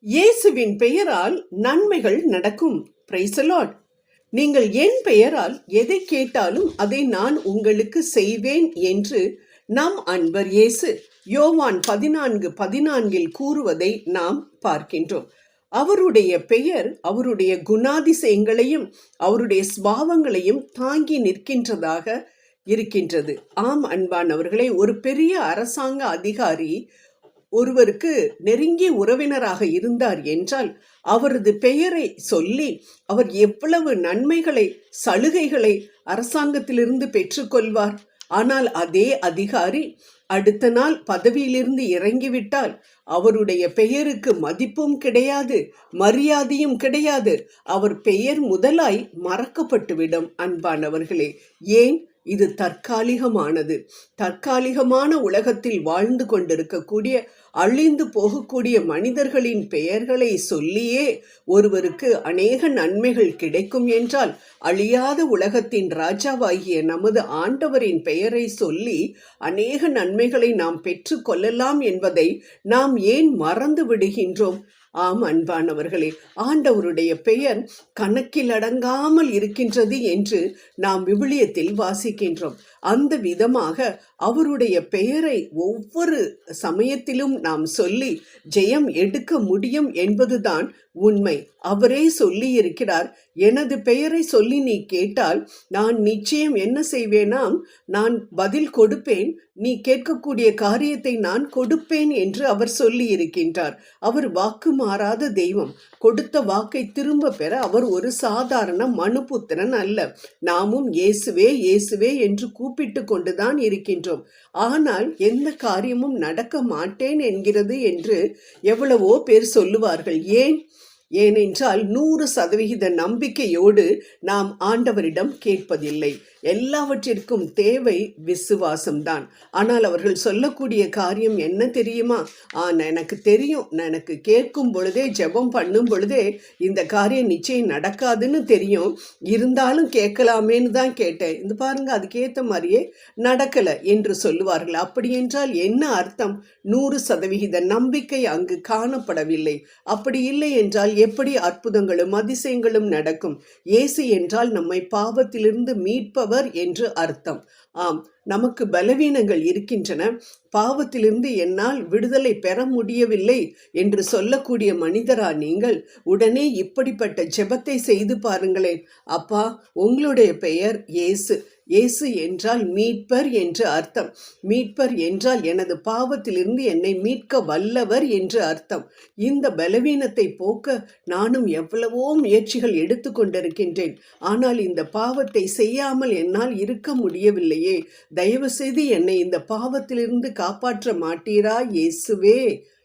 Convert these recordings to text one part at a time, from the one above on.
இயேசுவின் பெயரால் நன்மைகள் நடக்கும். Praise the Lord. நீங்கள் என் பெயரால் எதை கேட்டாலும் அதை நான் உங்களுக்கு செய்வேன் என்று நம் அன்பர் இயேசு யோவான் 14:14 கூறுவதை நாம் பார்க்கின்றோம். அவருடைய பெயர் அவருடைய குணாதிசயங்களையும் அவருடைய ஸ்பாவங்களையும் தாங்கி நிற்கின்றதாக இருக்கின்றது. ஆம் அன்பானவர்களே, ஒரு பெரிய அரசாங்க அதிகாரி ஒருவருக்கு நெருங்கிய உறவினராக இருந்தார் என்றால் அவரது பெயரை சொல்லி அவர் எவ்வளவு நன்மைகளை, சலுகைகளை அரசாங்கத்திலிருந்து பெற்றுக்கொள்வார். ஆனால் அதே அதிகாரி அடுத்த நாள் பதவியிலிருந்து இறங்கிவிட்டால் அவருடைய பெயருக்கு மதிப்பும் கிடையாது, மரியாதையும் கிடையாது. அவர் பெயர் முதலாய் மறக்கப்பட்டுவிடும். அன்பானவர்களே, ஏன்? இது தற்காலிகமானது. தற்காலிகமான உலகத்தில் வாழ்ந்து கொண்டிருக்கக்கூடிய அழிந்து போகக்கூடிய மனிதர்களின் பெயர்களை சொல்லியே ஒருவருக்கு அநேக நன்மைகள் கிடைக்கும் என்றால், அழியாத உலகத்தின் ராஜாவாகிய நமது ஆண்டவரின் பெயரை சொல்லி அநேக நன்மைகளை நாம் பெற்று கொள்ளலாம் என்பதை நாம் ஏன் மறந்து விடுகின்றோம்? ஆம் அன்பானவர்களே, ஆண்டவருடைய பெயர் கணக்கில் அடங்காமல் இருக்கின்றது என்று நாம் விவிலியத்தில் வாசிக்கின்றோம். அந்த விதமாக அவருடைய பெயரை ஒவ்வொரு சமயத்திலும் நாம் சொல்லி ஜெயம் எடுக்க முடியும் என்பதுதான் உண்மை. அவரே சொல்லி இருக்கிறார், எனது பெயரை சொல்லி நீ கேட்டால் நான் நிச்சயம் என்ன செய்வேனாம், நான் பதில் கொடுப்பேன், நீ கேட்கக்கூடிய காரியத்தை நான் கொடுப்பேன் என்று அவர் சொல்லி இருக்கின்றார். அவர் வாக்கு மாறாத தெய்வம். கொடுத்த வாக்கை திரும்ப பெற அவர் ஒரு சாதாரண மனுபுத்திரன் அல்ல. நாமும் இயேசுவே இயேசுவே என்று கூப்பிட்டு கொண்டுதான் இருக்கின்றோம். ஆனால் எந்த காரியமும் நடக்க மாட்டேன் என்கிறது என்று எவ்வளவோ பேர் சொல்லுவார்கள். ஏனென்றால் 100% நம்பிக்கையோடு நாம் ஆண்டவரிடம் கேட்பதில்லை. எல்லாவற்றிற்கும் தேவை விசுவாசம்தான். ஆனால் அவர்கள் சொல்லக்கூடிய காரியம் என்ன தெரியுமா? எனக்கு தெரியும், எனக்கு கேட்கும் பொழுதே, ஜெபம் பண்ணும் பொழுதே இந்த காரியம் நிச்சயம் நடக்காதுன்னு தெரியும், இருந்தாலும் கேட்கலாமேன்னு தான் கேட்டேன், இந்த பாருங்க அதுக்கேற்ற மாதிரியே நடக்கலை என்று சொல்லுவார்கள். அப்படி என்றால் என்ன அர்த்தம்? 100% நம்பிக்கை அங்கு காணப்படவில்லை. அப்படி இல்லை என்றால் எப்படி அற்புதங்களும் அதிசயங்களும் நடக்கும்? இயேசு என்றால் நம்மை பாவத்திலிருந்து மீட்பவர் என்று அர்த்தம். ஆம், நமக்கு பலவீனங்கள் இருக்கின்றன. பாவத்திலிருந்து என்னால் விடுதலை பெற முடியவில்லை என்று சொல்லக்கூடிய மீனரா நீங்கள் உடனே இப்படிப்பட்ட ஜெபத்தை செய்து பாருங்களேன். அப்பா, உங்களுடைய பெயர் இயேசு. இயேசு என்றால் மீட்பர் என்று அர்த்தம். மீட்பர் என்றால் எனது பாவத்திலிருந்து என்னை மீட்க வல்லவர் என்று அர்த்தம். இந்த பலவீனத்தை போக்க நானும் எவ்வளவோ முயற்சிகள் எடுத்து கொண்டிருக்கின்றேன். ஆனால் இந்த பாவத்தை செய்யாமல் என்னால் இருக்க முடியவில்லையே. தயவு செய்து என்னை இந்த பாவத்திலிருந்து காப்பாற்ற மாட்டீரா இயேசுவே,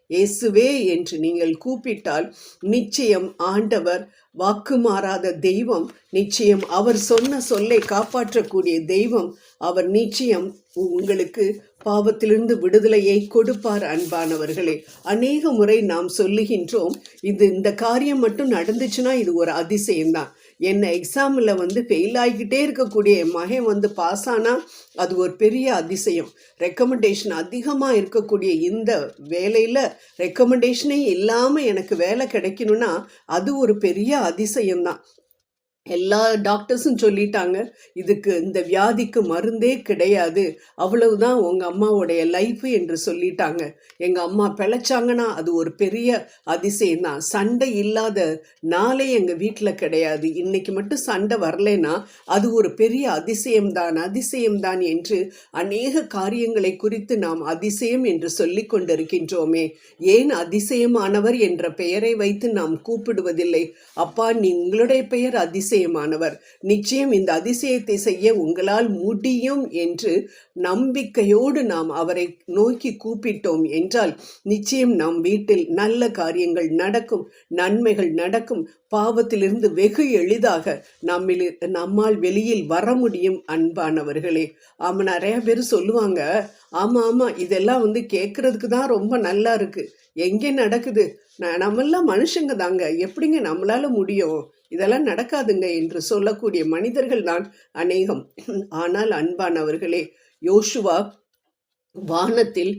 இயேசுவே என்று நீங்கள் கூப்பிட்டால் நிச்சயம் ஆண்டவர் வாக்கு மாறாத தெய்வம், நிச்சயம் அவர் சொன்ன சொல்லை காப்பாற்றக்கூடிய தெய்வம், அவர் நிச்சயம் உங்களுக்கு பாவத்திலிருந்து விடுதலையை கொடுப்பார். அன்பானவர்களே, அநேக முறை நாம் சொல்லுகின்றோம், இந்த காரியம் மட்டும் நடந்துச்சுன்னா இது ஒரு அதிசயம்தான். என்ன எக்ஸாமில் ஃபெயில் ஆகிக்கிட்டே இருக்கக்கூடிய என் மகன் பாஸ் ஆனால் அது ஒரு பெரிய அதிசயம். ரெக்கமெண்டேஷன் அதிகமாக இருக்கக்கூடிய இந்த வேலையில் ரெக்கமெண்டேஷனே இல்லாமல் எனக்கு வேலை கிடைக்கணும்னா அது ஒரு பெரிய அதிசயம்தான். எல்லா டாக்டர்ஸும் சொல்லிட்டாங்க, இதுக்கு இந்த வியாதிக்கு மருந்தே கிடையாது, அவ்வளவுதான் உங்கள் அம்மாவுடைய லைஃபு என்று சொல்லிட்டாங்க. எங்கள் அம்மா பிழைச்சாங்கன்னா அது ஒரு பெரிய அதிசயம்தான். சண்டை இல்லாத நாளே எங்கள் வீட்டில் கிடையாது. இன்னைக்கு மட்டும் சண்டை வரலைன்னா அது ஒரு பெரிய அதிசயம்தான் என்று அநேக காரியங்களை குறித்து நாம் அதிசயம் என்று சொல்லி கொண்டிருக்கின்றோமே. ஏன் அதிசயமானவர் என்ற பெயரை வைத்து நாம் கூப்பிடுவதில்லை? அப்பா, உங்களுடைய பெயர் அதிசயமானவர், நிச்சயம் இந்த அதிசயத்தை செய்ய உங்களால் முடியும் என்று நம்பிக்கையோடு நாம் அவரை நோக்கி கூப்பிட்டோம் என்றால் நிச்சயம் நம் வீட்டில் நல்ல காரியங்கள் நடக்கும், நன்மைகள் நடக்கும். பாவத்திலிருந்து வெகு எளிதாக நம்மால் வெளியில் வர முடியும். அன்பானவர்களே, ஆமாம், நிறைய பேர் சொல்லுவாங்க, ஆமாம் இதெல்லாம் கேட்கறதுக்கு தான் ரொம்ப நல்லா இருக்கு, எங்கே நடக்குது, நம்மெல்லாம் மனுஷங்க தாங்க, எப்படிங்க நம்மளால முடியும், இதெல்லாம் நடக்காதுங்க என்று சொல்லக்கூடிய மனிதர்கள் தான் அநேகம். ஆனால் அன்பானவர்களே, யோசுவா வானத்தில்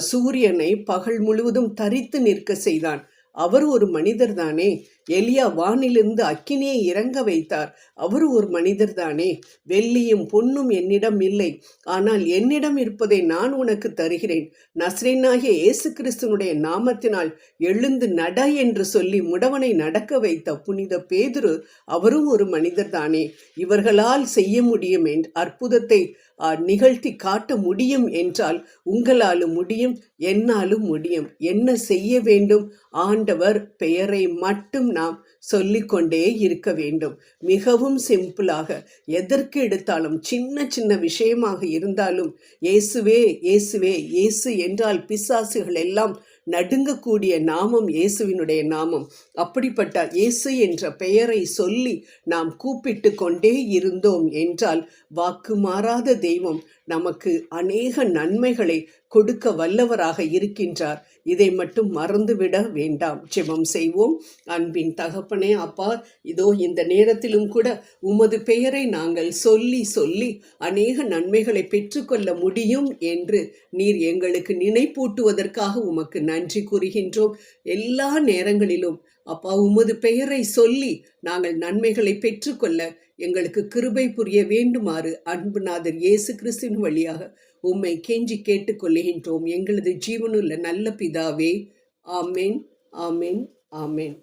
சூரியனை பகல் முழுவதும் தரித்து நிற்க செய்தான். அவர் ஒரு மனிதர் தானே. எலியா வானிலிருந்து அக்கினியை இறங்க வைத்தார், அவர் ஒரு மனிதர் தானே. வெள்ளியும் பொன்னும் என்னிடம் இல்லை, ஆனால் என்னிடம் இருப்பதை நான் உனக்கு தருகிறேன். நசரேயனாகிய இயேசு கிறிஸ்துனுடைய நாமத்தினால் எழுந்து நட என்று சொல்லி முடவனை நடக்க வைத்த புனித பேதுரு, அவரும் ஒரு மனிதர் தானே. இவர்களால் செய்ய முடியும் என்ற அற்புதத்தை நிகழ்த்தி காட்ட முடியும் என்றால் உங்களாலும் முடியும், என்னாலும் முடியும். என்ன செய்ய வேண்டும்? ஆண்டவர் பெயரை மட்டும் நாம் சொல்லிக்கொண்டே இருக்க வேண்டும். மிகவும் சிம்பிளாக, எதற்கு எடுத்தாலும் சின்ன சின்ன விஷயமாக இருந்தாலும் இயேசுவே இயேசுவே, இயேசு என்றால் பிசாசுகள் எல்லாம் நடுங்கக்கூடிய நாமம் இயேசுவினுடைய நாமம். அப்படிப்பட்ட இயேசு என்ற பெயரை சொல்லி நாம் கூப்பிட்டு கொண்டே இருந்தோம் என்றால் வாக்கு மாறாத தெய்வம் நமக்கு அநேக நன்மைகளை கொடுக்க வல்லவராக இருக்கின்றார். இதை மட்டும் மறந்துவிட வேண்டாம். ஜெபம் செய்வோம். அன்பின் தகப்பனே, அப்பா, இதோ இந்த நேரத்திலும் கூட உமது பெயரை நாங்கள் சொல்லி சொல்லி அநேக நன்மைகளை பெற்றுக்கொள்ள முடியும் என்று நீர் எங்களுக்கு நினைப்பூட்டுவதற்காக உமக்கு நன்றி கூறுகின்றோம். எல்லா நேரங்களிலும் அப்பா, உமது பெயரை சொல்லி நாங்கள் நன்மைகளை பெற்றுக்கொள்ள எங்களுக்கு கிருபை புரிய வேண்டுமாறு அன்புநாதர் இயேசு கிறிஸ்துவின் வழியாக உம்மை கெஞ்சி கேட்டுக்கொள்ளுகின்றோம். எங்களது ஜீவனுள்ள நல்ல பிதாவே. ஆமேன், ஆமேன், ஆமேன்.